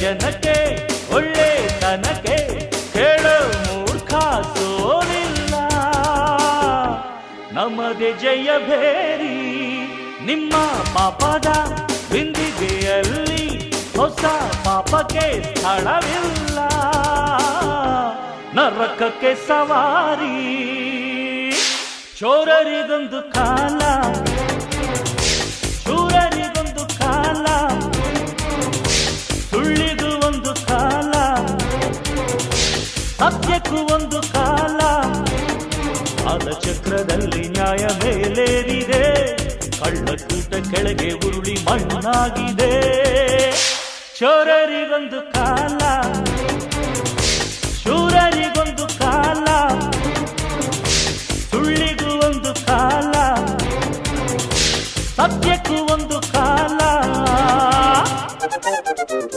ಜನಕ್ಕೆ ಒಳ್ಳೆತನಕ್ಕೆ ಕೇಳೋ ಮೂರ್ಖ ಸೋಲಿಲ್ಲ. ನಮ್ಮದೇ ಜಯ ಭೇರಿ ನಿಮ್ಮ ಪಾಪದ ಬಿಂದಿಗೆಯಲ್ಲಿ ಹೊಸ ಪಾಪಕ್ಕೆ ಸ್ಥಳವಿಲ್ಲ. ನರಕಕ್ಕೆ ಸವಾರಿ ಚೋರರಿಗೊಂದು ಕಾಲ, ಶೂರರಿಗೊಂದು ಕಾಲ, ಸುಳ್ಳಿಗೂ ಒಂದು ಕಾಲ, ಸತ್ಯಕ್ಕೂ ಒಂದು ಕಾಲ. ಕಾಲಚಕ್ರದಲ್ಲಿ ನ್ಯಾಯ ಮೇಲೇರಿದೆ, ಕಳ್ಳಕೂಟ ಕೆಳಗೆ ಉರುಳಿ ಮಣ್ಣಾಗಿದೆ. ಚೋರರಿಗೊಂದು ಕಾಲ, ಶೂರರಿಗೊಂದು ಕಾಲ, ಸುಳ್ಳಿಗೂ ಒಂದು ಕಾಲ, ಸತ್ಯಕ್ಕೂ ಒಂದು ಕಾಲ.